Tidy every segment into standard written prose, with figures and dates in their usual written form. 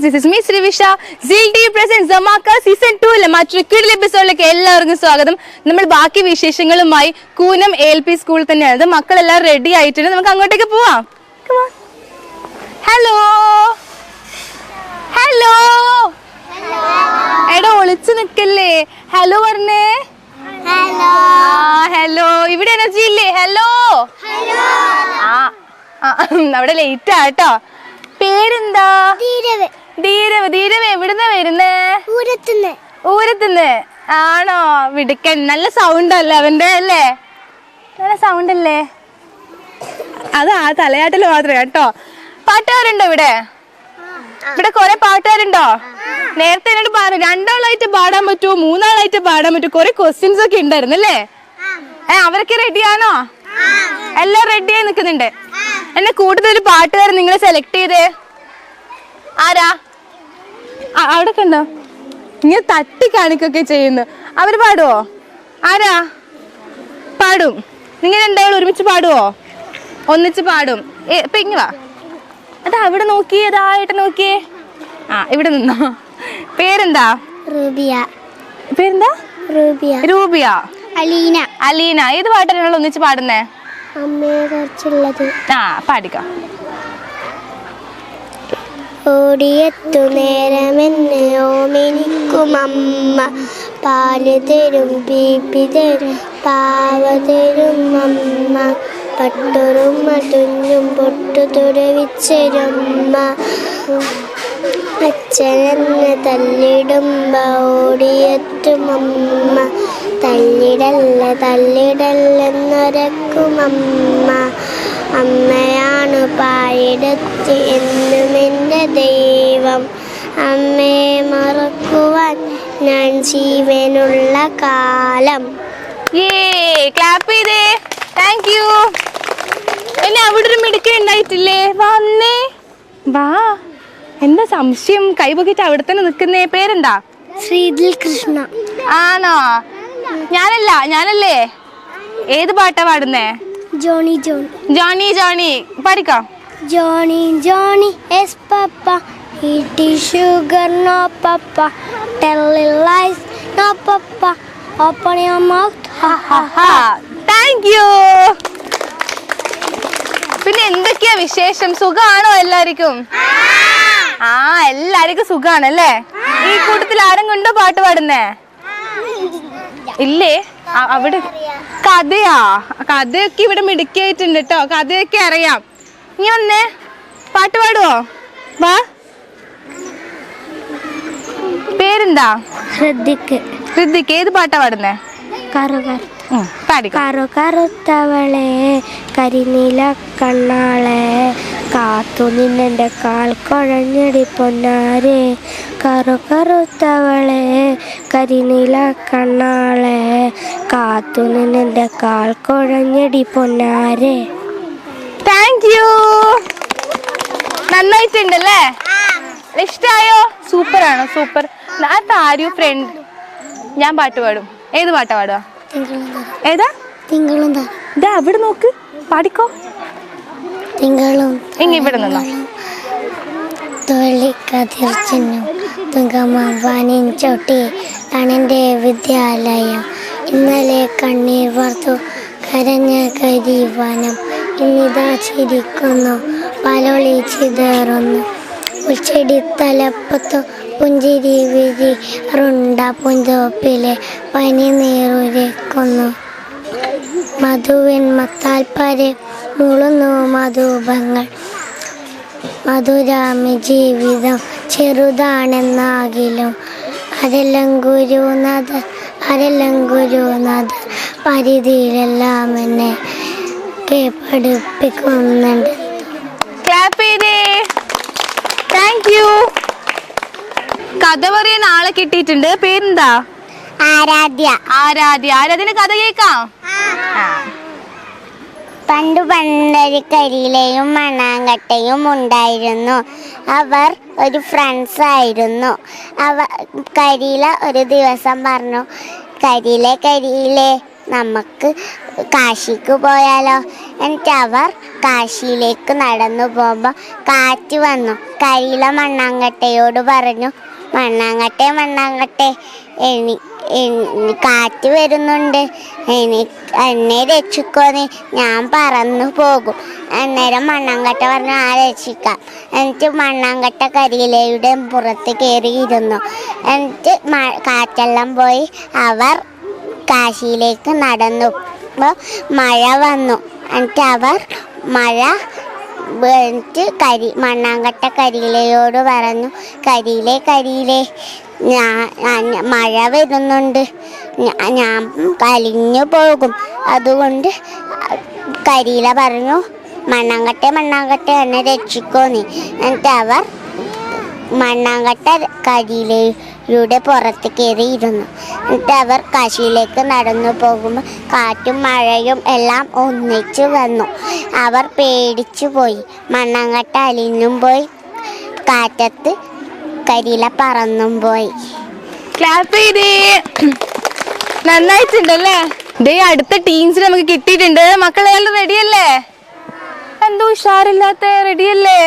this is Miss Rivisha. ZeelTV presents Zamaka Season 2 മറ്റൊരു കിടിലൻ എപ്പിസോഡിലേക്ക് എല്ലാവർക്കും സ്വാഗതം. നമ്മൾ ബാക്കി വിശേഷങ്ങളുമായി കൂനം ALP സ്കൂളിൽ തന്നെയാണ്. മക്കളെല്ലാം റെഡി ആയിട്ടുണ്ട്. നമുക്ക് അങ്ങോട്ടേക്ക് പോവാം. ഹലോ ഹലോ എടാ ഒളിച്ചു നിക്കല്ലേ. ഹലോ പറഞ്ഞേ. ഹലോ ഇവിടെ എനർജി ഇല്ലേ? ഹലോ അവിടെ ലേറ്റ് ആട്ടോ. പേരെന്താ? ധീരവ്. ധീരവ് എവിടുന്ന വരുന്നേ? ഊരത്തുന്ന് ആണോ? വിടുക്കൻ. നല്ല സൗണ്ട് അല്ലേ അവന്റെ? അല്ലേ നല്ല സൗണ്ട് അല്ലേ? അതാ തലയാട്ടില് മാത്രമേ കേട്ടോ. പാട്ടുകാരുണ്ടോ ഇവിടെ? ഇവിടെ കൊറേ പാട്ടുകാരുണ്ടോ? നേരത്തെ എന്നോട് പറഞ്ഞു രണ്ടാളായിട്ട് പാടാൻ പറ്റുമോ, മൂന്നാളായിട്ട് പാടാൻ പറ്റുമോ? കൊറേ ക്വസ്റ്റ്യൻസ് ഒക്കെ ഉണ്ടായിരുന്നു അല്ലേ? അവരൊക്കെ റെഡിയാണോ? എല്ലാം റെഡിയായി നിൽക്കുന്നുണ്ട്. എന്നെ കൂടുതൽ പാട്ടുകാരൻ നിങ്ങളെ സെലക്ട് ചെയ്തേ ആരാ? അവിടെ കണ്ടോ ഇങ്ങനെ തട്ടി കാണിക്കൊക്കെ ചെയ്യുന്നു. അവര് പാടുവോ? ആരാ പാടും? നിങ്ങൾ രണ്ടാളും ഒരുമിച്ച് പാടുവോ? ഒന്നിച്ച് പാടും. ഇപ്പൊ ഇങ്ങ വാ. അതാ അവിടെ നോക്കിയേ, അതായിട്ട് നോക്കിയേ. ഇവിടെ നിന്നോ. പേരെന്താ? പേരെന്താ? രൂപിയ. അലീന. ഏത് പാട്ടാണ് ഒന്നിച്ച് പാടുന്നേ? പാടിക്കോ. ഓടിയെത്തു നേരമെന്ന് ഓമിനിക്കുമമ്മ, പാല് തരും പീപ്പി തരും പാവ തരും അമ്മ, പട്ടുറുമ്മ തുഞ്ഞും പൊട്ടു തുറവിച്ചൊരമ്മ, അച്ഛനെന്ന് തല്ലിടുമ്പ ഓടിയെത്തുമമ്മ, തല്ലിടല്ലെന്നൊരക്കുമമ്മ, അമ്മയാണ് പായിടത്ത് എന്നും എൻ്റെ ദൈവം, അമ്മയെ മറക്കുവാൻ ഞാൻ ജീവനുള്ള കാലം. ക്ലാപ്പ് ചെയ്തേ. Thank you. എന്നെ അവിടെ ഒരു മിടുക്ക ഉണ്ടായിട്ടില്ലേ? വന്നേ വാ. എന്താ സംശയം? കൈപൊക്കിട്ട് അവിടെ തന്നെ നിക്കുന്നേ. പേരെന്താ? ശ്രീദിൽ കൃഷ്ണ. ആണോ? ഞാനല്ലേ. ഏത് പാട്ടാ പാടുന്നേ? ജോണി പാടിക്കോ. Johnny, yes papa, eat sugar no papa, tell lies no papa, open your mouth ha ha ha. Thank you. പിന്നെ എന്തൊക്കെയാ വിശേഷം? സുഖാണോ എല്ലാവർക്കും? എല്ലാവർക്കും സുഖാണല്ലേ? ഈ കൂട്ടത്തിൽ ആരെങ്കിലും ഉണ്ടോ പാട്ട് പാടുന്നേ? ഇല്ലേ? അവിടെ കഥയൊക്കെ ഇവിടെ മിടുക്കിയായിട്ടുണ്ട് കേട്ടോ. കഥയൊക്കെ അറിയാം. നീ വന്നേ, പാട്ട് പാടുവോ? വാ. പേരെന്താ? ഹൃദിക്. ഏത് പാട്ടാ പാടുന്നേ? കറുത്തവളെ കരിനീല കണ്ണാളെ, കാത്തു നിന്നെ കാൽ കുഴഞ്ഞടി പൊന്നാരെ, കറുത്തവളെ കരിനീല കണ്ണാളെ, കാത്തു നിന്നെ കാൽ കുഴഞ്ഞടി പൊന്നാരെ. Thank you. നന്നായിട്ടുണ്ടല്ലേ? ഇഷ്ടായോ? സൂപ്പറാണോ? സൂപ്പർ. ആര് ഫ്രണ്ട്? ഞാൻ പാട്ട് പാടും. ഏത് പാട്ടാ പാടുക? ഏതാ? ഇതാ അവിടെ നോക്ക്, പാടിക്കോ. ഇവിടെ നിന്നോ. ചോട്ടി ആണെൻ്റെ വിദ്യാലയം, ഇന്നലെ കണ്ണീർ വാർത്തു കരഞ്ഞ കരിവാനം, ഇന്നിതാ ചിരിക്കുന്നു പാലൊളി ചിതറുന്നു, ഉച്ചടി തലപ്പത്തു പുഞ്ചിരി വിരിറുണ്ട പൂന്തോപ്പിലെ പനി നീറുരക്കുന്നു, മധുവിൻ മത്താൽപ്പരെ മുളുന്നു മധുഭങ്ങൾ, മധുരാമി ജീവിതം ചെറുതാണെന്നാകിലും അരെല്ലാം ഗുരുനാഥ പരിധിയിലെല്ലാം എന്നെ പഠിപ്പിക്കുന്നുണ്ട്. Thank you. കഥ പറയാൻ ആളെ കിട്ടിയിട്ടുണ്ട്. പേരെന്താ? ആരാധ്യന്റെ കഥ കേൾക്കാം. പണ്ടൊരു കരിയിലയും മണ്ണാങ്കട്ടയും ഉണ്ടായിരുന്നു. അവർ ഒരു ഫ്രണ്ട്സ് ആയിരുന്നു. കരിയില ഒരു ദിവസം പറഞ്ഞു, കരിയിലെ നമുക്ക് കാശിക്ക് പോയാലോ? എന്നിട്ട് അവർ കാശിയിലേക്ക് നടന്നു പോകുമ്പോൾ കാറ്റ് വന്നു. കരിയില മണ്ണാങ്കട്ടയോട് പറഞ്ഞു, മണ്ണാങ്കട്ടെ മണ്ണാങ്കട്ടെ, കാറ്റ് വരുന്നുണ്ട്, എന്നെ രക്ഷിക്കോന്ന്, ഞാൻ പറന്നു പോകും. അന്നേരം മണ്ണാങ്കട്ട പറഞ്ഞു, ആ രക്ഷിക്കാം. എന്നിട്ട് മണ്ണാങ്കട്ട കരിയിലയുടെ പുറത്ത് കയറിയിരുന്നു. എന്നിട്ട് കാറ്റെല്ലാം പോയി അവർ കാശിയിലേക്ക് നടന്നു. മഴ വന്നു. എന്നിട്ട് അവർ മണ്ണാങ്കട്ട കരിയിലയോട് പറഞ്ഞു, കരിയിലെ മഴ വരുന്നുണ്ട്, ഞാൻ കലിഞ്ഞു പോകും. അതുകൊണ്ട് കരിയില പറഞ്ഞു, മണ്ണാങ്കട്ടെ എന്നെ രക്ഷിക്കോന്ന്. എന്നിട്ട് അവർ മണ്ണാങ്കട്ട കരിയിലയുടെ പുറത്ത് കയറിയിരുന്നു. എന്നിട്ട് അവർ കാശിയിലേക്ക് നടന്നു പോകുമ്പോൾ കാറ്റും മഴയും എല്ലാം ഒന്നിച്ചു വന്നു. അവർ പേടിച്ചു പോയി. മണ്ണാങ്കട്ട അലിഞ്ഞും പോയി, കാറ്റത്ത് കരിയില പറന്നും പോയി. ക്ലാപ്പ് ചെയ്തേ. നന്നായിട്ടുണ്ടല്ലേ. ദേ അടുത്ത ടീംസിന് നമുക്ക് കിട്ടിയിട്ടുണ്ട്. മക്കളെ റെഡിയല്ലേ? എന്തോ ഉഷാറില്ലാത്ത റെഡിയല്ലേ?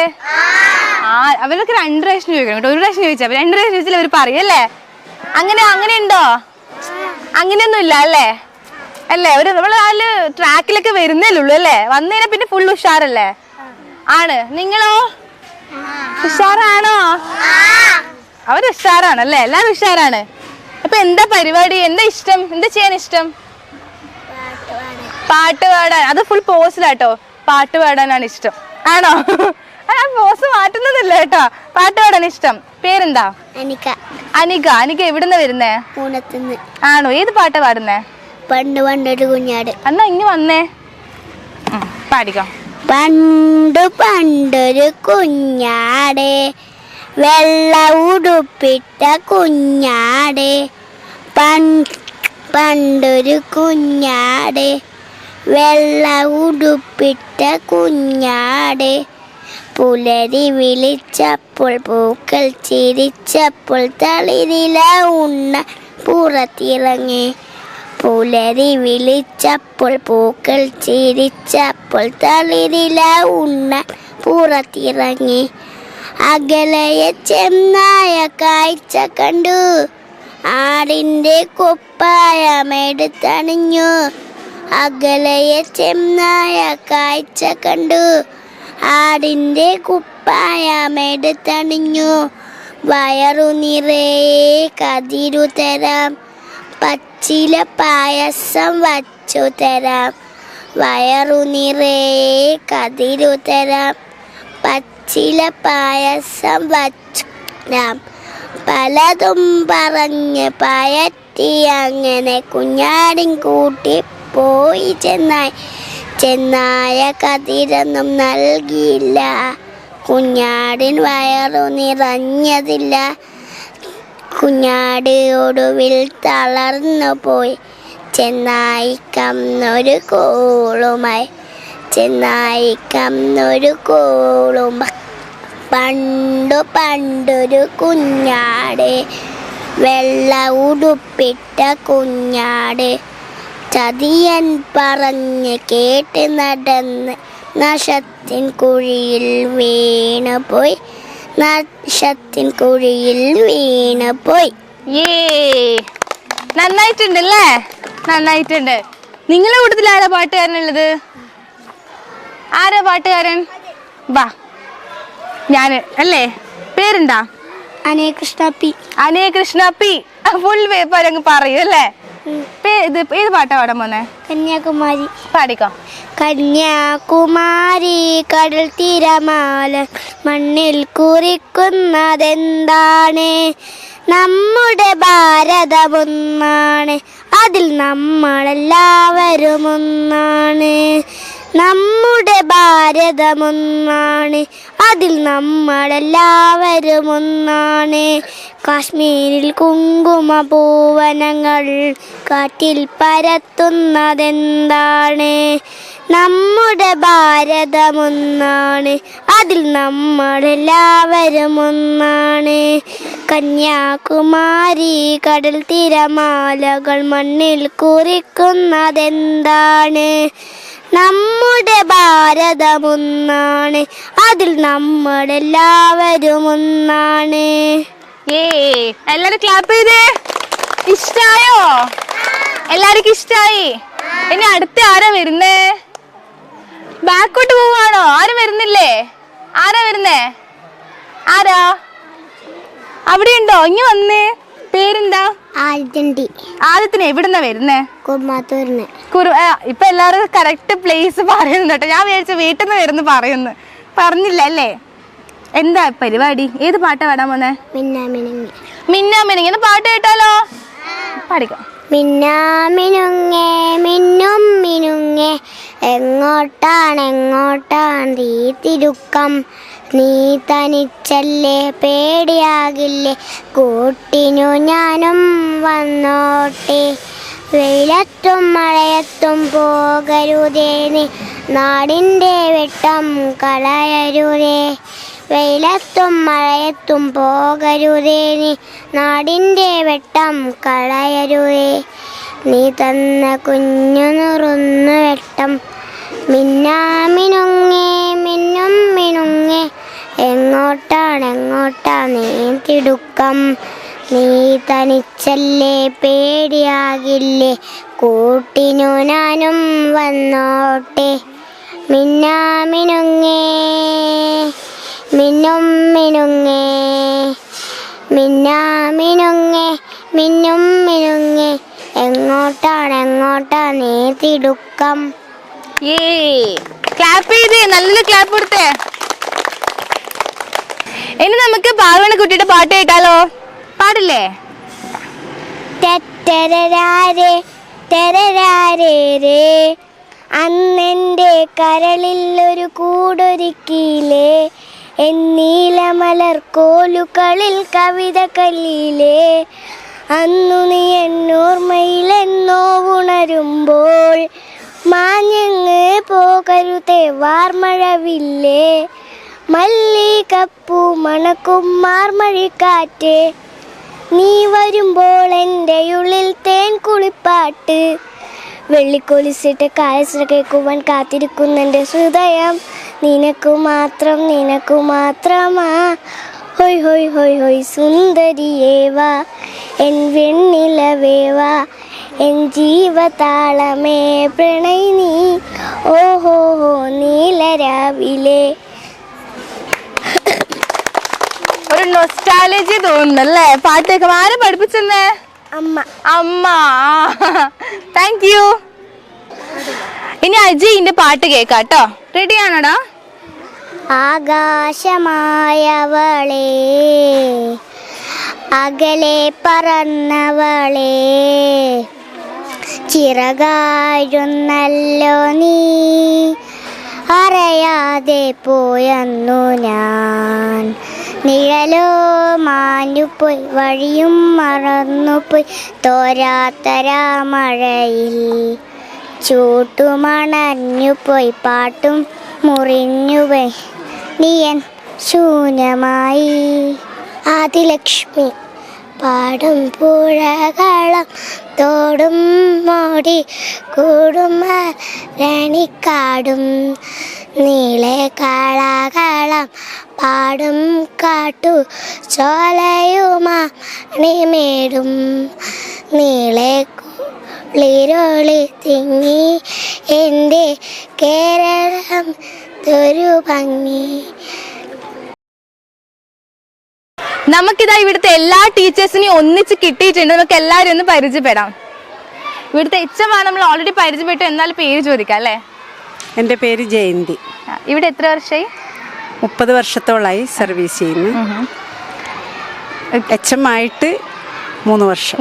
അവരൊക്കെ 2 പ്രാവശ്യം ചോദിക്കണം കേട്ടോ. 1 പ്രാവശ്യം ചോദിച്ചാൽ 2 പ്രാവശ്യം ചോദിച്ചാൽ അവർ പറയല്ലേ? അങ്ങനെ ഉണ്ടോ? അങ്ങനെയൊന്നും ഇല്ല അല്ലേ? അല്ലേ, നമ്മള് ട്രാക്കിലൊക്കെ വരുന്നേ ഉള്ളൂ അല്ലേ? വന്നതിനെ പിന്നെ ഫുൾ ഉഷാറല്ലേ? ആണ്. നിങ്ങളോ ഉഷാറാണോ? അവര് ഉഷാറാണല്ലേ? എല്ലാരും ഉഷാറാണ്. അപ്പൊ എന്താ പരിപാടി? എന്താ ഇഷ്ടം? എന്താ ചെയ്യാൻ ഇഷ്ടം? പാട്ട് പാടാൻ. അത് ഫുൾ പോസിലാട്ടോ. പാട്ട് പാടാനാണ് ഇഷ്ടം. ആണോ? പോസ് മാറ്റുന്നതല്ല കേട്ടോ. പാട്ട് പാടാൻ ഇഷ്ടം. പേരെന്താ? അനിക. എവിടുന്ന വരുന്നേ? ആണോ? ഏത് പാട്ടാ പാടുന്നേ? പണ്ട് പണ്ടൊരു കുഞ്ഞാട്. എന്നാ ഇങ്ങ് വന്നേ, പാടിക്കോ. പണ്ട് പണ്ടൊരു കുഞ്ഞാട്, വെള്ള ഉടുപ്പിട്ട കുഞ്ഞാട്. പണ്ടൊരു കുഞ്ഞാട്, വെള്ള ഉടുപ്പിട്ട കുഞ്ഞാട്. പുലരി വിളിച്ചപ്പോൾ പൂക്കൾ ചിരിച്ചപ്പോൾ തളിരില ഉണ്ണ പുറത്തിറങ്ങി. പുലരി വിളിച്ചപ്പോൾ പൂക്കൾ ചിരിച്ചപ്പോൾ തളിരില ഉണ്ണ പുറത്തിറങ്ങി. അകലയെ ചെന്നായ കാഴ്ച കണ്ടു, ആടിൻ്റെ കുപ്പായമെടുത്തണിഞ്ഞു. അകലയെ ചെന്നായ കാഴ്ച കണ്ടു, ആടിൻ്റെ കുപ്പായമെടുത്തണിഞ്ഞു. വയറു നിറയെ കതിരു തരാം, പച്ചില പായസം വച്ചു തരാം. വയറു നിറയെ കതിരു തരാം, പച്ചില പായസം വച്ചു തരാം. പലതും പറഞ്ഞ് പയറ്റി അങ്ങനെ കുഞ്ഞാടിൻ കൂട്ടി പോയി ചെന്നായ കതിരൊന്നും നൽകിയില്ല. കുഞ്ഞാടിൻ വയറു നിറഞ്ഞതില്ല. കുഞ്ഞാട് ഒടുവിൽ തളർന്നു പോയി. ചെന്നായി കന്നൊരു കോളുമായി. പണ്ടൊരു കുഞ്ഞാട്, വെള്ള ഉടുപ്പിട്ട കുഞ്ഞാട്. ചതിയൻ പറഞ്ഞ് കേട്ട് നടന്ന് നശത്തിൻ കുഴിയിൽ വീണുപോയി. നന്നായിട്ടുണ്ടല്ലേ? നന്നായിട്ടുണ്ട്. നിങ്ങളെ കൂട്ടത്തിൽ ആരാ പാട്ടുകാരനുള്ളത്? ആരാ പാട്ടുകാരൻ? വാ, ഞാന് അല്ലേ. പേരെന്താ? അനേകൃഷ്ണ പി. ഫുൾ പേപ്പർ അങ്ങ് പറയൂ അല്ലേ? ഏത് പാട്ടാ പാടാൻ പോന്നെ? കന്യാകുമാരി. പാടിക്കോ. കന്യാകുമാരി കടൽ തിരമാല മണ്ണിൽ കുറിക്കുന്നതെന്താണ്? നമ്മുടെ ഭാരതമൊന്നാണ്, അതിൽ നമ്മളെല്ലാവരും ഒന്നാണ്. നമ്മുടെ ഭാരതമൊന്നാണ്, അതിൽ നമ്മളെല്ലാവരും ഒന്നാണ്. കാശ്മീരിൽ കുങ്കുമപൂവനങ്ങൾ കാറ്റിൽ പരത്തുന്നതെന്താണ്? നമ്മുടെ ഭാരതമൊന്നാണ്, അതിൽ നമ്മളെല്ലാവരും ഒന്നാണ്. കന്യാകുമാരി കടൽ തിരമാലകൾ മണ്ണിൽ കുറിക്കുന്നതെന്താണ്? നമ്മുടെ ഭാരതമൊന്നാണ്, അതിൽ നമ്മളെല്ലാവരും ഒന്നാണ്. എല്ലാരും ക്ലാപ്പ് ചെയ്തേ. ഇഷ്ടായോ? എല്ലാവർക്കും ഇഷ്ടായി? ഇനി അടുത്ത ആരാ വരുന്നേ? ബാക്കോട്ട് പോവാണോ? ആരും വരുന്നില്ലേ? ആരാ വരുന്നേ? ആരാ അവിടെ ഉണ്ടോ? ഇങ്ങ് വന്നേ. പേരെന്താ? ആദ്യത്തിന് എവിടുന്നാ വരുന്നേ? കുർമാത്തൂരിന്. ഇപ്പൊ എല്ലാരും കറക്റ്റ് പ്ലേസ് പറയുന്നു കേട്ടോ. ഞാൻ വിചാരിച്ച വീട്ടിൽ നിന്ന് വരുന്നു പറയുന്നു. പറഞ്ഞില്ല അല്ലേ? എന്താ പരിപാടി? ഏത് പാട്ടാ പാടാൻ പോന്നെ? മിന്നാമിനുങ്ങി. പാട്ട് കേട്ടാലോ? പാടിക്കോ. മിന്നാമിനുങ്ങേ മിന്നും മിനുങ്ങേ, എങ്ങോട്ടാണ് തീ തിരുക്കം? നീ തനിച്ചല്ലേ, പേടിയാകില്ലേ, കൂട്ടിനു ഞാനും വന്നോട്ടെ. വെയിലത്തും മഴയത്തും പോകരുതേ നീ, നാടിൻ്റെ വെട്ടം കളയരുതേ. വെയിലത്തും മഴയത്തും പോകരുതേ നീ, നാടിൻ്റെ വെട്ടം കളയരുതേ. നീ തന്ന കുഞ്ഞു നുറുന്നു വെട്ടം. മിന്നാമിനുങ്ങേ മിന്നും മിനുങ്ങേ, എങ്ങോട്ടാണ് നീ തിടുക്കം? നീ തനിച്ചല്ലേ, പേടിയാകില്ലേ, കൂട്ടിനു ഞാനും വന്നോട്ടെ. മിന്നാമിനുങ്ങേ മിന്നും മിനുങ്ങേ, മിന്നാമിനുങ്ങേ മിന്നും മിനുങ്ങേ, എങ്ങോട്ടാണ് നീ തിടുക്കം? ക്ലാപ്പ് ചെയ്തേ. നല്ലൊരു ക്ലാപ്പ് കൊടുത്തേ. ഇനി നമുക്ക് പാവണ കുട്ടിയുടെ പാട്ട് കേട്ടാലോ? പാടില്ലേ? തെറ്റരാരേ തെരരാരേ, അന്നെൻ്റെ കരളിൽ ഒരു കൂടൊരുക്കിയില്ലേ, എന്നീലമലർ കോലുകളിൽ കവിത കല്ലിയിലേ. അന്നു നീ എന്നോർമ്മയിലെന്നോ ഉണരുമ്പോൾ, മാഞ്ഞങ്ങ് പോകരുതേ വാർമഴവില്ലേ. മല്ലികപ്പൂ മണക്കും മാർമഴിക്കാറ്റ്, നീ വരുമ്പോൾ എൻ്റെ ഉള്ളിൽ തേൻ കുളിപ്പാട്ട്. വെള്ളിക്കൊലിസിട്ട് കായശ്ര കേൾക്കുവാൻ കാത്തിരിക്കുന്നെൻ്റെ ഹൃദയം, നിനക്കു മാത്രമാ. ഹൊയ് ഹൊയ് ഹൊയ് ഹൊയ് സുന്ദരിയേവാ, എൻ വെണ്ണിലവേവാ, എൻ ജീവതാളമേ പ്രണയിനി, ഓഹോ നീലരാവിലെ. ഒരു നൊസ്റ്റാലജി തോന്നുന്നല്ലേ പാട്ടൊക്കെ? ആരും പഠിപ്പിച്ചെന്നേ? അമ്മ. Thank you. ഇനി അജയിന്റെ പാട്ട് കേക്കാട്ടോ. റെഡിയാണോടാ? ആകാശമായവളേ, അകലെ പറന്നവളേ, ചിറകായിരുന്നല്ലോ നീ, അറിയാതെ പോയന്നു ഞാൻ. നിഴലോ മാഞ്ഞുപോയി, വഴിയും മറന്നുപോയി, തോരാത്തരാ മഴയിൽ ചൂട്ടുമണഞ്ഞുപോയി, പാട്ടും മുറിഞ്ഞുപോയി, നീയൻ ശൂന്യമായി. ആദിലക്ഷ്മി. പാടും പുഴകളം തോടും മോടി കൂടും രണിക്കാടും, നീളെ കളകളം പാടും കാട്ടു ചോലയുമാണിമേടും, നീളെ കുളിരൊളി തിങ്ങി എൻ്റെ കേരളം ഒരു ഭംഗി. നമുക്കിതാ ഇവിടുത്തെ എല്ലാ ടീച്ചേഴ്സിനെയും ഒന്നിച്ച് കിട്ടിയിട്ടുണ്ട്. നമുക്ക് എല്ലാവരും ഒന്ന് പരിചയപ്പെടാം. ഇവിടുത്തെ എച്ചമാണ് നമ്മൾ ഓൾറെഡി പരിചയപ്പെട്ടു. എന്നാൽ പേര് ചോദിക്കാം അല്ലേ? എൻ്റെ പേര് ജയന്തി. ഇവിടെ എത്ര വർഷമായി? 30 വർഷത്തോളായി സർവീസ് ചെയ്യുന്നു. എച്ച് എം ആയിട്ട് 3 വർഷം.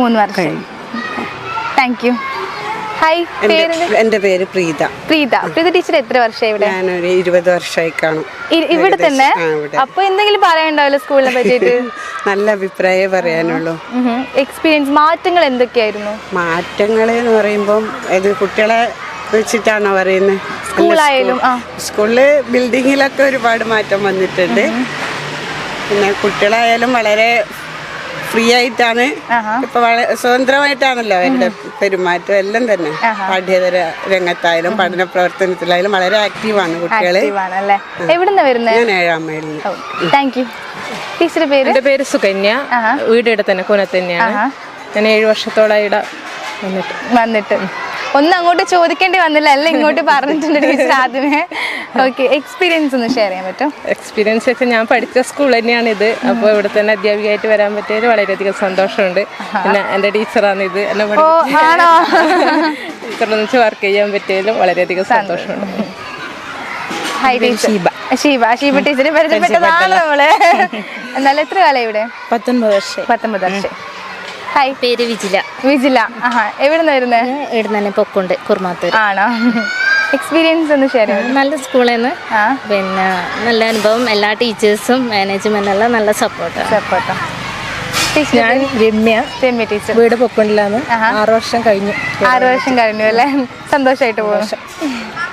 Thank you. ഹായ്, എൻ്റെ പേര് പ്രീത. പ്രീത ടീച്ചർ എത്ര വർഷമായി ഇവിടെ? ഞാനൊരു 20 വർഷമായി കാണും ഇവിടെ തന്നെ. അപ്പൊ എന്തെങ്കിലും പറയണ്ടാവല്ലോ സ്കൂളിനെ പറ്റിയിട്ട്? നല്ല അഭിപ്രായം പറയാനുള്ളൂ. എക്സ്പീരിയൻസ് മാറ്റങ്ങൾ എന്തൊക്കെയായിരുന്നു? മാറ്റങ്ങൾ എന്ന് പറയുമ്പം ഇത് കുട്ടികളെ വെച്ചിട്ടാണോ പറയുന്നത്? സ്കൂളായാലും സ്കൂളില് ബിൽഡിങ്ങിലൊക്കെ ഒരുപാട് മാറ്റം വന്നിട്ടുണ്ട്. പിന്നെ കുട്ടികളായാലും വളരെ ഫ്രീ ആയിട്ടാണ്. ഇപ്പൊ സ്വതന്ത്രമായിട്ടാണല്ലോ അവരുടെ പെരുമാറ്റം എല്ലാം തന്നെ. പാഠ്യേതര രംഗത്തായാലും പഠന പ്രവർത്തനത്തിലായാലും വളരെ ആക്റ്റീവാണ് കുട്ടികള്. എവിടുന്ന വരുന്നത്? ഞാൻ 7ാം മൈലിൽ. Thank you. ടീച്ചറുടെ പേര്? എൻ്റെ പേര് സുകന്യ. വീട് ഇവിടെ തന്നെ കൂനത്ത് തന്നെയാണ്. ഞാൻ 7 വർഷത്തോളം ഇവിടെ വന്നിട്ട് ഒന്നും അങ്ങോട്ട് ചോദിക്കേണ്ടി വന്നില്ല, എല്ലാം ഇങ്ങോട്ട് പറഞ്ഞിട്ടുണ്ട് ടീച്ചർ ആദ്യമേ. ഓക്കെ, എക്സ്പീരിയൻസ് ഒന്ന് ഷെയർ ചെയ്യാൻ പറ്റും? എക്സ്പീരിയൻസ് വെച്ചാൽ ഞാൻ പഠിച്ച സ്കൂൾ തന്നെയാണ് ഇത്. അപ്പോൾ ഇവിടെ തന്നെ അധ്യാപികയായിട്ട് വരാൻ പറ്റിയതിൽ വളരെയധികം സന്തോഷമുണ്ട്. പിന്നെ എൻ്റെ ടീച്ചറാണ് ഇത് എന്നെ ടീച്ചറിനെ വെച്ച് വർക്ക് ചെയ്യാൻ പറ്റിയതിലും വളരെയധികം സന്തോഷമുണ്ട്. ഷീബ ടീച്ചറെ പരിചയപ്പെട്ടതാണ് നമ്മള്. എന്നാലും എത്ര കാലം ഇവിടെ? 19 വർഷം. 19 വർഷം. ഹായ്, പേര് വിജില. വിജില. എവിടുന്ന് വരുന്നത്? ഇവിടെ തന്നെ പൊക്കുണ്ട്, കുർമാത്തൂർ. ആണോ? എക്സ്പീരിയൻസ് ഒന്ന് ഷെയർ ചെയ്യാം. നല്ല സ്കൂളിൽ നിന്ന് പിന്നെ നല്ല അനുഭവം. എല്ലാ ടീച്ചേഴ്സും മാനേജ്മെന്റ് എല്ലാം നല്ല സപ്പോർട്ടാണ്. ഞാൻ രമ്യ ടീച്ചർ. വീട് പൊക്കുണ്ടിലാണ്. 6 വർഷം കഴിഞ്ഞു. 6 വർഷം കഴിഞ്ഞു അല്ലേ? സന്തോഷമായിട്ട് പോകുന്നു.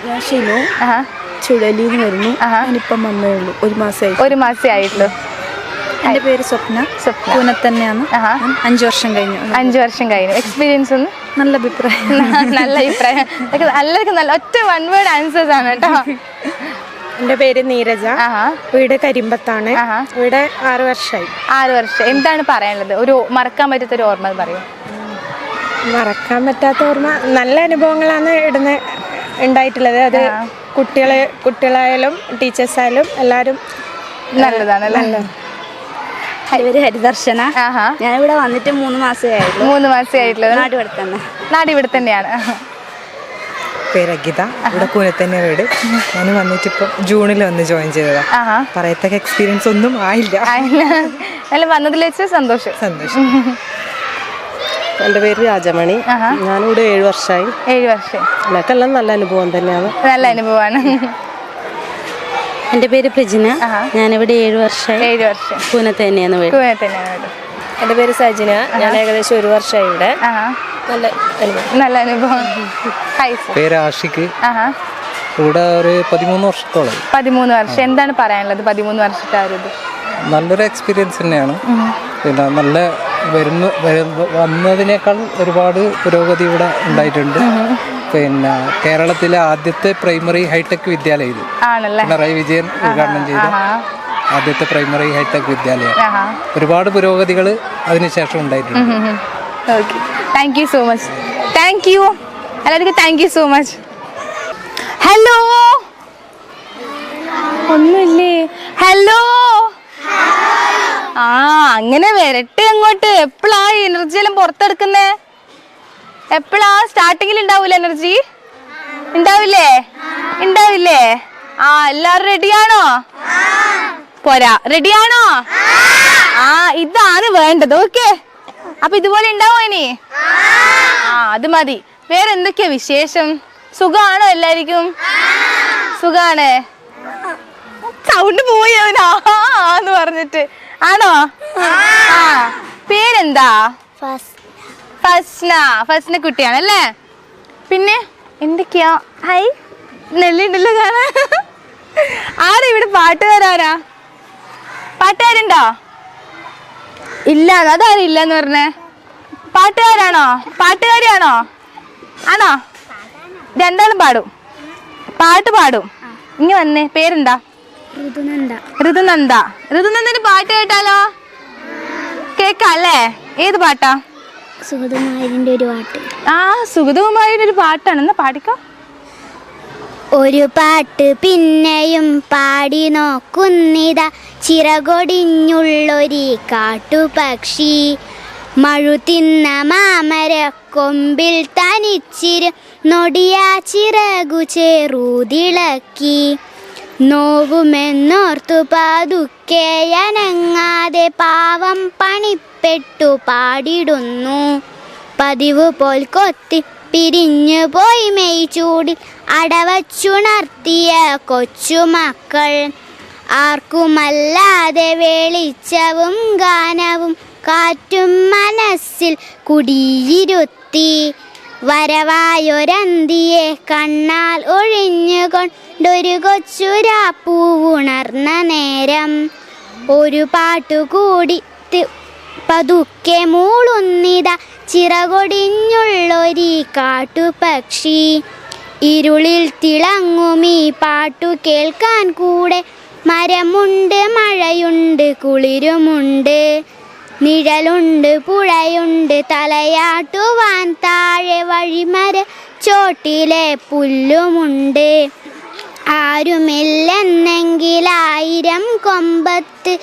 ഞാൻ ഷിനു ചുഴലിന്ന് വരുന്നു. ഞാനിപ്പം വന്നേ ഉള്ളൂ, 1 മാസമായി. 1 മാസേ ആയിട്ടുള്ളൂ. എൻ്റെ പേര് സ്വപ്ന. പൂനത്ത് തന്നെയാണ്. 5 വർഷം കഴിഞ്ഞു. 5 വർഷം കഴിഞ്ഞു. എക്സ്പീരിയൻസ് ഒന്ന്? നല്ല അഭിപ്രായം. നല്ല അഭിപ്രായം. എല്ലാവർക്കും നല്ല ഒറ്റ 1 വേർഡ് ആൻസേഴ്സ് ആണ് കേട്ടോ. എൻ്റെ പേര് നീരജ. വീട് കരിമ്പത്താണ്. വീട് 6 വർഷമായി. 6 വർഷം. എന്താണ് പറയാനുള്ളത്? ഒരു മറക്കാൻ പറ്റാത്തൊരു ഓർമ്മ പറയൂ. മറക്കാൻ പറ്റാത്ത ഓർമ്മ, നല്ല അനുഭവങ്ങളാണ് ഇവിടുന്ന് ഉണ്ടായിട്ടുള്ളത്. അത് കുട്ടികളായാലും ടീച്ചേഴ്സായാലും എല്ലാവരും നല്ലതാണ്. പേര് ഹരിദർശന. ഞാനിവിടെ വന്നിട്ട് 3 മാസമേ ആയിട്ടുള്ളൂ. 3 മാസമേ ആയിട്ടുള്ളൂ. നാട് ഇവിടെ തന്നെയാണ്. പേര് ഗീത. ഇവിടെ കൂനത്ത് തന്നെ വീട്. ഞാൻ വന്നിട്ട് ഇപ്പം ജൂണിൽ വന്ന് ജോയിൻ ചെയ്തതാ. പറയത്തക്ക എക്സ്പീരിയൻസ് ഒന്നും ആയില്ല. അല്ല, വന്നതിൽ വെച്ച് സന്തോഷം. എൻ്റെ പേര് രാജമണി. ഞാനിവിടെ 7 വർഷമായി. 7 വർഷം. എനിക്കെല്ലാം നല്ല അനുഭവം തന്നെയാണ്. നല്ല അനുഭവമാണ്. എൻ്റെ പേര് പ്രജിന. ഞാനിവിടെ 7 വർഷമായി. 7 വർഷം. പൂനത്ത് തന്നെയാണ് വീട്. എൻ്റെ പേര് സജിന. ഞാൻ ഏകദേശം 1 വർഷമായി ഇവിടെ. നല്ല അനുഭവം. പേര് ആഷിക്ക്. ഇവിടെ ഒരു 13 വർഷത്തോളം. 13 വർഷം. എന്താണ് പറയാനുള്ളത് 13 വർഷത്തെ ആ ഒരു ഇത്? നല്ലൊരു എക്സ്പീരിയൻസ് തന്നെയാണ്. പിന്നെ നല്ല വന്നതിനേക്കാൾ ഒരുപാട് പുരോഗതി ഇവിടെ ഉണ്ടായിട്ടുണ്ട്. പിന്നെ കേരളത്തിലെ ആദ്യത്തെ പ്രൈമറി ഹൈടെക് വിദ്യാലയം ഇത്. പിണറായി വിജയൻ ഉദ്ഘാടനം ചെയ്ത ആദ്യത്തെ പ്രൈമറി ഹൈടെക് വിദ്യാലയം. ഒരുപാട് പുരോഗതികൾ അതിനുശേഷം ഉണ്ടായിട്ടുണ്ട്. Okay, thank you so much. Thank you എല്ലാവർക്കും. Thank you so much. Hello, ഒന്നുമില്ലേ? ഹലോ. അങ്ങനെ വരട്ടെ അങ്ങോട്ട്. എപ്പോഴാ എനർജി എല്ലാം പുറത്തെടുക്കുന്നേ? എപ്പോഴാ? സ്റ്റാർട്ടിങ്ങിൽ ഉണ്ടാവൂല എനർജി? ഉണ്ടാവില്ലേ? എല്ലാരും റെഡിയാണോ? പോരാ, റെഡിയാണോ? ഇതാണ് വേണ്ടത്. ഓക്കെ, അപ്പൊ ഇതുപോലെ ഉണ്ടാവോ ഇനി? അത് മതി. വേറെ എന്തൊക്കെയാ വിശേഷം? സുഖാണോ എല്ലാവർക്കും? സുഖാണ്. സൗണ്ട് പോയി അവനാന്ന് പറഞ്ഞിട്ട്. ആണോ? പേരെന്താ? ഫസ്ന കുട്ടിയാണല്ലേ? പിന്നെ എന്തൊക്കെയാ? ഹായ്, നെല്ലുണ്ടല്ലോ കാണാൻ. ആരാ ഇവിടെ പാട്ടുകാരാ? പാട്ടുകാരുണ്ടോ? ഇല്ല, അതാരും ഇല്ലെന്ന് പറഞ്ഞേ. പാട്ടുകാരാണോ? പാട്ടുകാരിയാണോ? ആണോ? രണ്ടാളും പാടും. പാട്ട് പാടും. ഇനി വന്നേ. പേരെന്താ? ഋതുനന്ദന് പാട്ട് കേട്ടാലോ? കേക്കല്ലേ? ഏത് പാട്ടാ? സുഗതകുമാരിന്റെ ഒരു പാട്ട്. സുഗതകുമാരിയുടെ ഒരു പാട്ടാണ്. എന്നാ പാടിക്കോ. ഒരു പാട്ട് പിന്നെയും പാടി നോക്കുന്നിതാ, ചിറകൊടിഞ്ഞുള്ളൊരു കാട്ടുപക്ഷി. മഴു തിന്ന മാമര കൊമ്പിൽ തനിച്ചിരു നൊടിയാ ചിറകു ചേറുതിളക്കി. നോവുമെന്നോർത്തു പതുക്കെ അനങ്ങാതെ പാവം പണിപ്പെട്ടു പാടിടുന്നു. പതിവ് പോൽ കൊത്തി പിരിഞ്ഞു പോയി മെയ് ചൂടിൽ അടവച്ചുണർത്തിയ കൊച്ചുമക്കൾ. ആർക്കുമല്ലാതെ വെളിച്ചവും ഗാനവും കാറ്റും മനസ്സിൽ കുടിയിരുത്തി. വരവായൊരന്തിയെ കണ്ണാൽ ഒഴിഞ്ഞുകൊണ്ടൊരു കൊച്ചുരാപ്പൂവുണർന്ന നേരം ഒരു പാട്ടുകൂടി പതുക്കെ മൂളുന്നിത ചിറകൊടിഞ്ഞുള്ളൊരീ കാട്ടുപക്ഷി. ഇരുളിൽ തിളങ്ങുമീ പാട്ടു കേൾക്കാൻ കൂടെ മരമുണ്ട്, മഴയുണ്ട്, കുളിരുമുണ്ട്, നിഴലുണ്ട്, പുഴയുണ്ട്, തലയാട്ടുവാൻ താഴെ വഴിമര ചോട്ടിലെ പുല്ലുമുണ്ട്. ആരുമില്ലെന്നെങ്കിലായിരം കൊമ്പത്ത്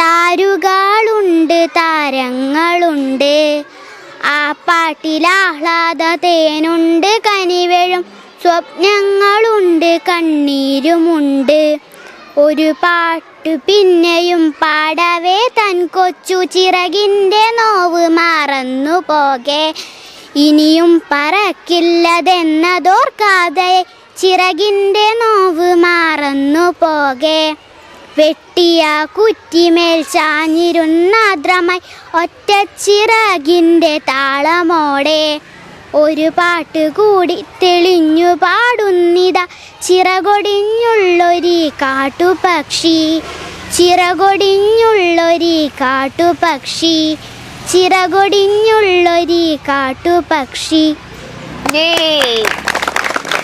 താരുകളുണ്ട്, താരങ്ങളുണ്ട്. ആ പാട്ടിലാഹ്ലാദ തേനുണ്ട്, കനിവഴും സ്വപ്നങ്ങളുണ്ട്, കണ്ണീരുമുണ്ട്. ഒരു പാട്ടു പിന്നെയും പാടവേ തൻ കൊച്ചു ചിറകിൻ്റെ നോവ് മറന്നു പോകെ. ഇനിയും പറക്കില്ലതെന്നതോർക്കാതെ ചിറകിൻ്റെ നോവ് മറന്നു പോകെ. വെട്ടിയ കുറ്റിമേൽ ചാഞ്ഞിരുന്നാദ്രമായി ഒറ്റച്ചിറകിൻ്റെ താളമോടെ ഒരു പാട്ട് കൂടി തെളിഞ്ഞു പാടുന്നിത ചിറകൊടിഞ്ഞുള്ളൊരീ കാട്ടുപക്ഷി. ചിറകൊടിഞ്ഞുള്ളൊരീ കാട്ടുപക്ഷി, ചിറകൊടിഞ്ഞുള്ളൊരീ കാട്ടുപക്ഷി.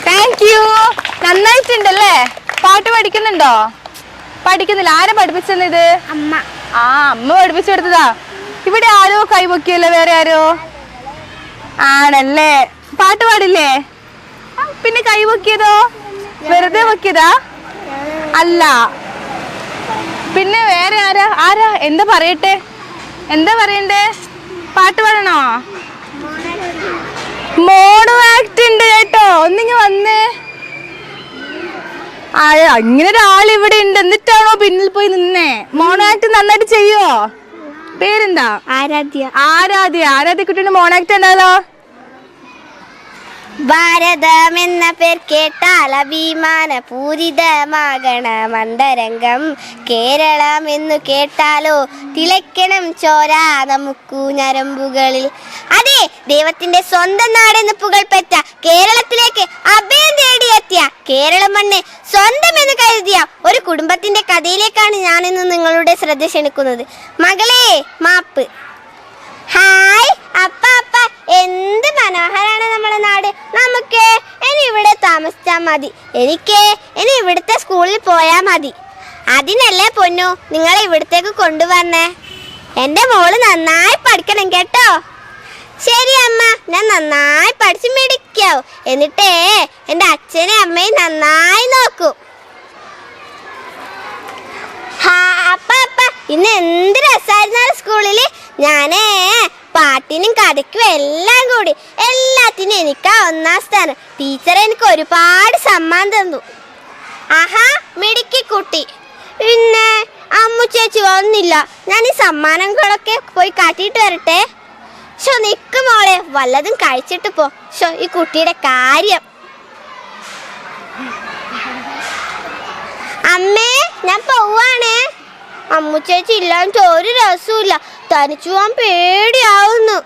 Thank you. നന്നായിട്ടുണ്ടല്ലേ? പാട്ട് പഠിക്കുന്നുണ്ടോ? പഠിക്കുന്നില്ല. ആരാ പഠിപ്പിച്ചത്? അമ്മ. അമ്മ പഠിപ്പിച്ചു കൊടുത്തതാ. ഇവിടെ ആരോ കൈപൊക്കിയല്ലോ, വേറെ ആരോ? ആണല്ലേ? പാട്ട് പാടില്ലേ? പിന്നെ കൈപൊക്കിയതോ വെറുതെ പൊക്കിയതാ? അല്ല. പിന്നെ വേറെ ആരാ? ആരാ? എന്താ പറയട്ടെ? എന്താ പറയണ്ടേ? പാട്ട് പാടണോ? മോണോ ആക്ട് ഉണ്ട് കേട്ടോ. ഒന്നിങ്ങ വന്നേ. അങ്ങനെ ഒരാളിവിടെ ഉണ്ട്, എന്നിട്ടാണോ പിന്നിൽ പോയി നിന്നേ? മോണോ ആക്ട് നന്നായിട്ട് ചെയ്യോ? പേരെന്താ? ആരാധ്യ. ആരാധ്യ കുട്ടിയുടെ മോണോ ആക്ട് ഉണ്ടല്ലോ. ഭാരതം എന്ന പേർ കേട്ടാൽ അഭിമാന പൂരിതമാകണ മന്ദരംഗം. കേരളം എന്നു കേട്ടാലോ തിളയ്ക്കണം ചോര നമുക്കു ഞരമ്പുകളിൽ. അതെ, ദൈവത്തിന്റെ സ്വന്തം നാടെന്ന് പുകൾപ്പെട്ട കേരളത്തിലേക്ക് അഭയം തേടിയെത്തിയ കേരള മണ്ണ് സ്വന്തം എന്ന് കരുതിയ ഒരു കുടുംബത്തിന്റെ കഥയിലേക്കാണ് ഞാനിന്ന് നിങ്ങളുടെ ശ്രദ്ധ ക്ഷണിക്കുന്നത്. മകളെ മാപ്പ്. ഹായ് അപ്പ, എന്ത് മനോഹരാണ് നമ്മളെ നാട്. നമുക്ക് ഇനി ഇവിടെ താമസിച്ചാൽ മതി. എനിക്ക് ഇനി ഇവിടുത്തെ സ്കൂളിൽ പോയാൽ മതി. അതിനല്ലേ പൊന്നു നിങ്ങളെ ഇവിടത്തേക്ക് കൊണ്ടുവന്നേ. എൻ്റെ മോള് നന്നായി പഠിക്കണം കേട്ടോ. ശരി അമ്മ, ഞാൻ നന്നായി പഠിച്ച് മിടിക്കാവും. എന്നിട്ടേ എൻ്റെ അച്ഛനെയും അമ്മയും നന്നായി നോക്കൂ. അപ്പ ഇന്ന് എന്ത് രസമായിരുന്നു സ്കൂളിൽ. ഞാനേ പാട്ടിനും കഥയ്ക്കും എല്ലാം കൂടി എല്ലാത്തിനും എനിക്കാ ഒന്നാം സ്ഥാനം. ടീച്ചർ എനിക്ക് ഒരുപാട് സമ്മാനം തന്നു. ആഹാ, മിടുക്കി കുട്ടി. പിന്നെ അമ്മു ചേച്ചി വന്നില്ല. ഞാൻ ഈ സമ്മാനങ്ങളൊക്കെ പോയി കാട്ടിയിട്ട് വരട്ടെ. നിക്ക് മോളെ, വല്ലതും കഴിച്ചിട്ട് പോ. ഈ കുട്ടിയുടെ കാര്യം. അമ്മേ, ഞാൻ പോവാണേ. അമ്മു ചേച്ചി ഇല്ലാണ്ട് ഒരു രസമില്ല. തനിച്ചു പോവാൻ പേടിയാവുന്നു.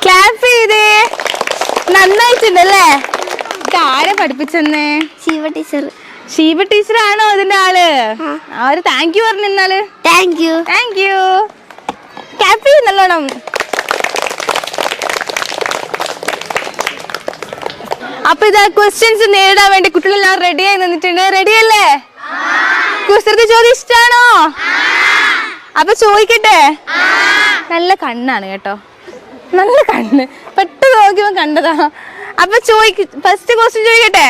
ക്ലാപ്പ് ചെയ്തേ. നന്നായിട്ടുണ്ടല്ലേ? ആരെ പഠിപ്പിച്ചെന്നേ? ശിവ ടീച്ചർ. ശിവ ടീച്ചറാണോ അതിന്റെ ആള്? അവര് താങ്ക് യു പറഞ്ഞാല്. Thank you. ക്ലാപ്പ് ചെയ്യും നല്ലോണം. അപ്പൊ ഇതാ ക്വസ്റ്റ്യൻസ് നേരിടാൻ വേണ്ടി കുട്ടികളെല്ലാം റെഡിയായി നിന്നിട്ടുണ്ട്. റെഡിയല്ലേ? കുസൃതി ചോദ്യം ഇഷ്ടാണോ? അപ്പൊ ചോദിക്കട്ടെ. നല്ല കണ്ണാണ് കേട്ടോ, നല്ല കണ്ണ്. പെട്ടെന്ന് നോക്കിയപ്പോ കണ്ടതാ. അപ്പൊ ഫസ്റ്റ് ക്വസ്റ്റ്യൻ ചോദിക്കട്ടെ.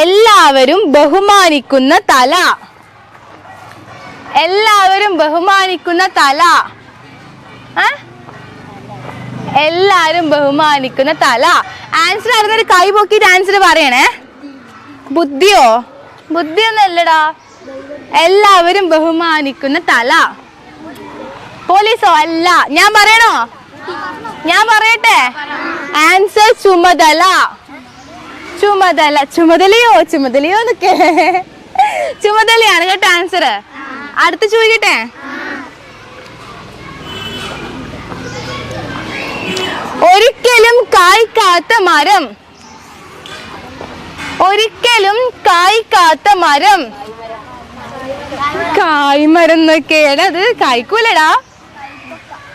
എല്ലാവരും ബഹുമാനിക്കുന്ന തല. എല്ലാവരും ബഹുമാനിക്കുന്ന തല. എല്ലാരും ബഹുമാനിക്കുന്ന തല. ആൻസർ അറിഞ്ഞൊരു കൈ പൊക്കിയിട്ട് ആൻസർ പറയണേ. ബുദ്ധിയോ? ബുദ്ധിയൊന്നല്ലടാ. എല്ലാവരും ബഹുമാനിക്കുന്ന തല. പോലീസോ? അല്ല. ഞാൻ പറയണോ? ഞാൻ പറയട്ടെ. ആൻസർ ചുമതല. ചുമതലയോ എന്നൊക്കെ. ചുമതലയാണ് കേട്ടോ ആൻസർ. അടുത്ത് ചോദിക്കട്ടെ. ഒരിക്കലും കായ്ക്കാത്ത മരം. ഒരിക്കലും കായ്ക്കാത്ത മരം. കായ്മരം എന്നൊക്കെയാണ് അത്. കായ്ക്കൂലടാ.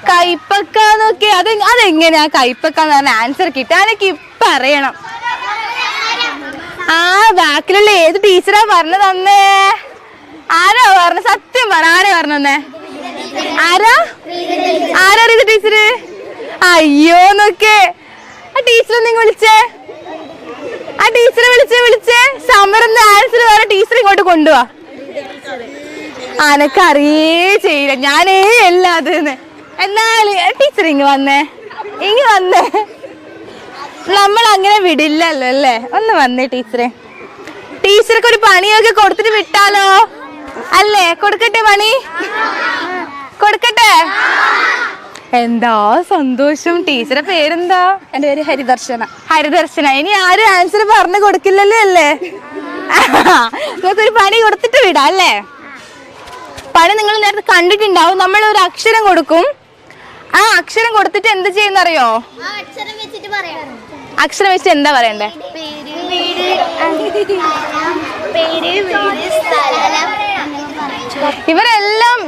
കൈപ്പക്കാന്നൊക്കെ അതെങ്ങനെയാ കൈപ്പക്കാന്ന് പറഞ്ഞ ആൻസർ കിട്ടാനൊക്കെ ഇപ്പൊ അറിയണം. ആ ബാക്കിലുള്ള ഏത് ടീച്ചറാ പറഞ്ഞു തന്നേ? ആരാ പറഞ്ഞ? സത്യം പറ, ആരാ പറഞ്ഞു തന്നേ? ആരാ ഇത് ടീച്ചറ്? അയ്യോന്നൊക്കെ ആ ടീച്ചറെ നിങ്ങൾ വിളിച്ചേ, ആ ടീച്ചറെ വിളിച്ചേ. സമരം ആൻസർ വേറെ ടീച്ചർ ഇങ്ങോട്ട് കൊണ്ടുപോവാ. അനക്കറിയേ ചെയ്യില്ല, ഞാനേ അല്ല അതെന്ന്. എന്നാല് ടീച്ചർ ഇങ്ങ് വന്നേ. നമ്മൾ അങ്ങനെ വിടില്ലല്ലോ അല്ലേ? ഒന്ന് വന്നേ ടീച്ചറെ. ടീച്ചർക്ക് ഒരു പണിയൊക്കെ കൊടുത്തിട്ട് വിട്ടാലോ അല്ലേ? കൊടുക്കട്ടെ, പണി കൊടുക്കട്ടെ. എന്താ സന്തോഷം. ടീച്ചറെ പേരെന്താ? എൻ്റെ പേര് ഹരിദർശന. ഹരിദർശന. ഇനി ആരും ആൻസർ പറഞ്ഞു കൊടുക്കില്ലല്ലോ അല്ലേ? നമുക്കൊരു പണി കൊടുത്തിട്ട് വിടാം അല്ലേ? പണി നിങ്ങൾ നേരത്തെ കണ്ടിട്ടുണ്ടാവും. നമ്മൾ ഒരു അക്ഷരം കൊടുക്കും. ആ അക്ഷരം കൊടുത്തിട്ട് എന്ത് ചെയ്യുന്നറിയോ? അക്ഷരം വെച്ചിട്ട് എന്താ പറയണ്ടേ? ഇവരെല്ലാം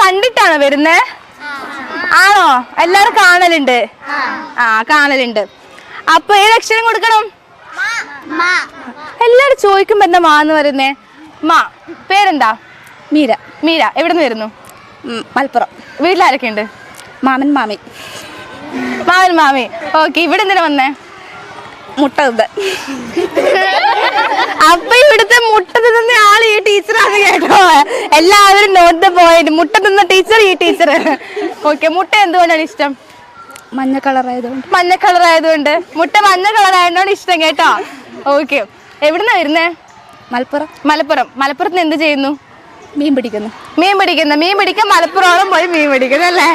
കണ്ടിട്ടാണോ വരുന്നേ? ആണോ? എല്ലാരും കാണലുണ്ട്. കാണലുണ്ട്. അപ്പൊ ഏതക്ഷരം കൊടുക്കണം? എല്ലാരും ചോദിക്കുമ്പോ എന്താ മാന്ന് വരുന്നേ? മാ. പേരെന്താ? മീര. മീര. എവിടുന്ന് വരുന്നു? മലപ്പുറം. വീട്ടിലാരൊക്കെ ഉണ്ട്? മാമൻ മാമി. മാമി. ഓക്കെ. ഇവിടെ എന്തിനാ വന്നേ? മുട്ട തിന്നാൻ. അപ്പൊ ഇവിടുത്തെ മുട്ട തിന്ന ആള് ഈ ടീച്ചറാണ് കേട്ടോ. എല്ലാവരും നോട്ട് ദ പോയിന്റ്. മുട്ട തിന്ന ടീച്ചർ ഈ ടീച്ചർ. ഓക്കെ. മുട്ട എന്തുകൊണ്ടാണ് ഇഷ്ടം? മഞ്ഞ കളറായതുകൊണ്ട്. മഞ്ഞ കളറായതുകൊണ്ട്. മുട്ട മഞ്ഞ കളറായതുകൊണ്ടാണ് ഇഷ്ടം കേട്ടോ. ഓക്കെ. എവിടുന്നാ വരുന്നേ? മലപ്പുറം. മലപ്പുറത്ത് എന്ത് ചെയ്യുന്നു? മീൻ പിടിക്കുന്നു. മീൻ പിടിക്കാൻ മലപ്പുറം പോയി മീൻ പിടിക്കുന്നു അല്ലേ?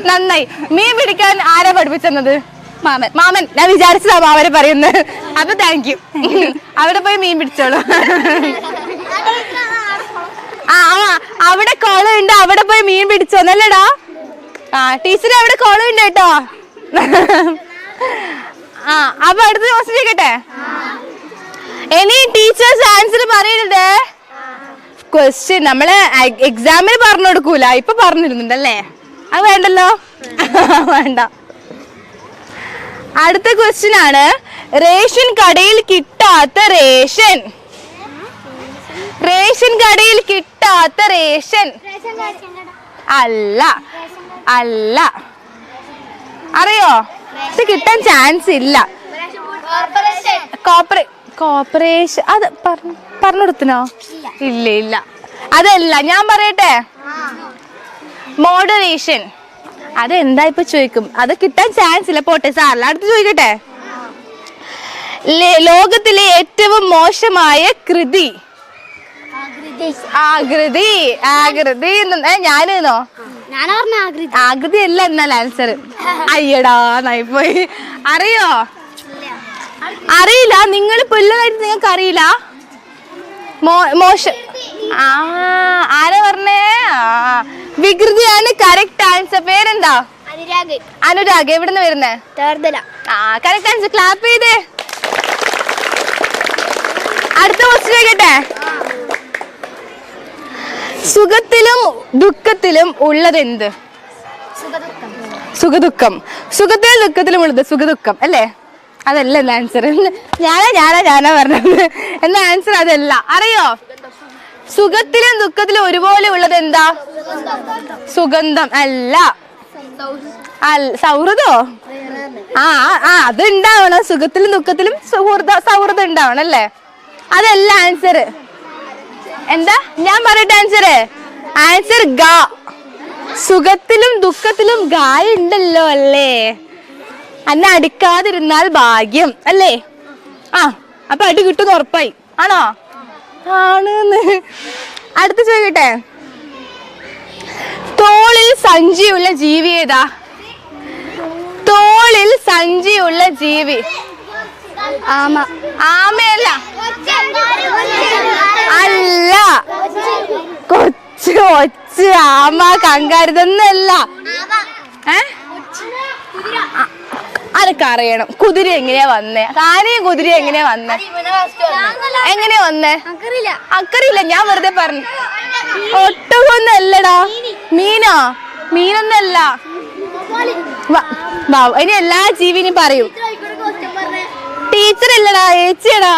നന്നായി. മീൻ പിടിക്കാൻ ആരാ പഠിപ്പിച്ചത്? മാമൻ. ഞാൻ വിചാരിച്ചതാ മാമനെ പറയുന്നത്. അപ്പൊ താങ്ക് യു. അവിടെ പോയി മീൻ പിടിച്ചോളൂ. അവിടെ കുളം ഉണ്ട്, അവിടെ പോയി മീൻ പിടിച്ചോന്നല്ലേടാ? ടീച്ചർ അവിടെ കുളം ഉണ്ട് കേട്ടോ. അപ്പൊ അടുത്ത ക്വസ്റ്റ്യൻ ചോദിക്കട്ടെ? ഇനി ടീച്ചേഴ്സ് ആൻസർ പറയരുത്. ക്വസ്റ്റ്യൻ നമ്മള് എക്സാമിന് പറഞ്ഞു കൊടുക്കൂല. ഇപ്പൊ പറഞ്ഞിരുന്നുണ്ടല്ലേ? അത് വേണ്ടല്ലോ. വേണ്ട. അടുത്ത ക്വസ്റ്റ്യൻ ആണ് റേഷൻ കടയിൽ കിട്ടാത്ത റേഷൻ. റേഷൻ കടയിൽ കിട്ടാത്ത റേഷൻ. അല്ല. അറിയോ? ഇത് കിട്ടാൻ ചാൻസ് ഇല്ല. കോർപ്പറേഷൻ. അത് പറഞ്ഞു കൊടുത്തനോ? ഇല്ല. അതല്ല. ഞാൻ പറയട്ടെ? മോഡറേഷൻ. അതെന്താ ഇപ്പൊ ചോദിക്കും. അത് കിട്ടാൻ ചാൻസ് ഇല്ല. പോട്ടെ സാറില്ല. അടുത്ത് ചോദിക്കട്ടെ? ലോകത്തിലെ ഏറ്റവും മോശമായ കൃതി. ആകൃതി. ഞാനോ? ആകൃതി അല്ല എന്നാൽ ആൻസർ. അയ്യടാ നായിപ്പോയി. അറിയോ? അറിയില്ല. നിങ്ങൾ പിള്ളേരായിട്ട് നിങ്ങൾക്ക് അറിയില്ല. മോശം. ആരാ പറഞ്ഞേ? വികൃതിയാണ് കറക്റ്റ് ആൻസർ. പേരെന്താ? അനുരാഗ്. എവിടുന്ന് വരുന്നേ? Correct answer. ക്ലാപ്പ് ചെയ്തേ. അടുത്ത ക്വസ്റ്റ്യൻ ചോദിക്കട്ടെ? സുഖത്തിലും ദുഃഖത്തിലും ഉള്ളതെന്ത്? സുഖദുഃഖം. സുഖത്തിലും ദുഃഖത്തിലും ഉള്ളത് സുഖദുഃഖം അല്ലേ? അതല്ല എന്നാ ആൻസർ. ഞാനാ പറഞ്ഞത്. എന്നാ ആൻസർ അതല്ല. അറിയോ? സുഖത്തിലും ദുഃഖത്തിലും ഒരുപോലെ ഉള്ളത് എന്താ? സുഗന്ധം. അല്ല. സൗഹൃദോ? അത് ഉണ്ടാവണം. സുഖത്തിലും ദുഃഖത്തിലും സൗഹൃദം ഉണ്ടാവണം അല്ലേ? അതല്ല ആൻസർ. എന്താ? ഞാൻ പറയട്ടെ ആൻസർ ഗാ. സുഖത്തിലും ദുഃഖത്തിലും ഗായ ഉണ്ടല്ലോ അല്ലേ? അന്നെ അടിക്കാതിരുന്നാൽ ഭാഗ്യം അല്ലേ? അപ്പൊ അടി കിട്ടുന്ന ഉറപ്പായി. ആണോ? ആണെന്ന്. അടുത്ത് ചോദിക്കട്ടെ? തോളിൽ സഞ്ചിയുള്ള ജീവി ഏതാ? തോളിൽ സഞ്ചിയുള്ള ജീവി. ആമയല്ല. അല്ല. കൊച്ച് ആമ കങ്കാരുതൊന്നല്ല. അതൊക്കെ അറിയണം. കുതിര എങ്ങനെയാ വന്നേ? ആനയും കുതിര എങ്ങനെയാ വന്നേ? എങ്ങനെയാ വന്നേ? അക്കറിയില്ല, ഞാൻ വെറുതെ പറഞ്ഞു. ഒട്ടകൊന്നും അല്ലടാ. മീനോ? മീനൊന്നല്ല. ഇനി എല്ലാ ജീവിനും പറയൂ. ടീച്ചർ അല്ലടാ, ഏച്ചിയടാ.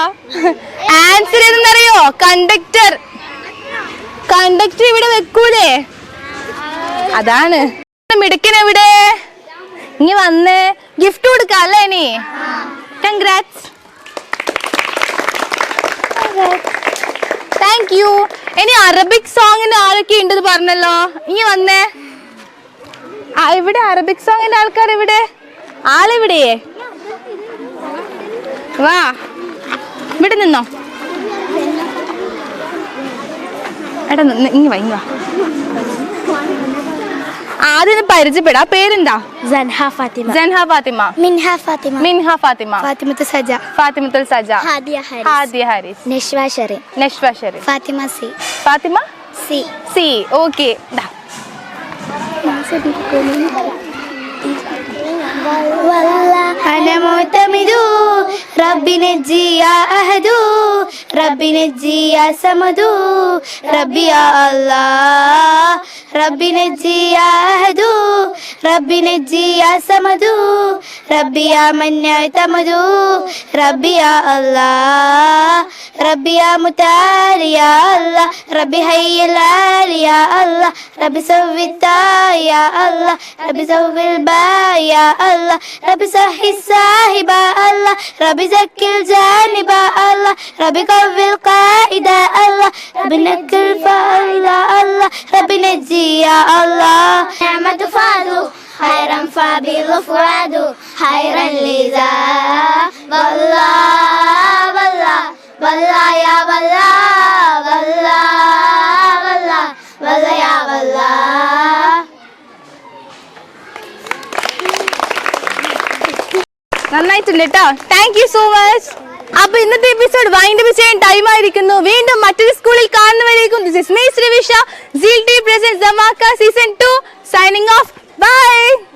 ആൻസർ ഏതെന്നറിയോ? കണ്ടക്ടർ. കണ്ടക്ടർ ഇവിടെ വെക്കൂലേ? അതാണ്. മിടുക്കൻ എവിടെ? ഇനി വന്ന് ഗിഫ്റ്റ് കൊടുക്കല്ലേ? ഇനി കൺഗ്രാറ്റ്സ്. Thank you. ഇനി അറബിക് സോങ്ങിന്റെ ആരൊക്കെ ഉണ്ടെന്ന് പറഞ്ഞല്ലോ. ഇനി വന്നേ. ഇവിടെ അറബിക് സോങ്ങിന്റെ ആൾക്കാർ ഇവിടെ. ആളിവിടെ വാ. ഇവിടെ നിന്നോ. എടാ ഇങ്ങ വാ, ഇങ്ങ വാ. ആദ്യം പരിചയപ്പെടാ. പേരെന്താ? Sanha Fathima. Sanha Fathima. Minha Fathima. Minha Fathima. Fathimathul Saja. Fathimathul Saja. Hadiya Haris. Hadiya Haris. Nashwa Sherin. Nashwa Sherin. Fathima C. Fathima C. C. Okay. أنا معتمد ربي نجي يا أحد ربي نجي يا صمد ربي يا الله ربي نجي يا أحد ربي نجي يا صمد ربي يا من يعتمد ربي يا الله ربي يا متعال يا الله ربي هي العال يا الله ربي سوي التاء يا الله ربي سوي الباء يا الله ربي صحي الصاحب الله ربي زكي الجانب الله ربي قوي القائد الله ربي نكل الفائدة الله ربي نجي يا الله نعمة فادو خيرا فبالفؤاد خيرا لذا والله والله والله يا والله والله والله والله يا والله. നന്നായിട്ടുണ്ട് കേട്ടോ. Thank you so much. അപ്പൊ ഇന്നത്തെ എപ്പിസോഡ് വൈൻഡ് അപ്പ് ചെയ്യാൻ ടൈം ആയിരിക്കുന്നു. വീണ്ടും മറ്റൊരു സ്കൂളിൽ കാണുന്നവരേക്കും this is me Srivisha. ZeelTV presents Dhamaka Season 2 signing off. Bye.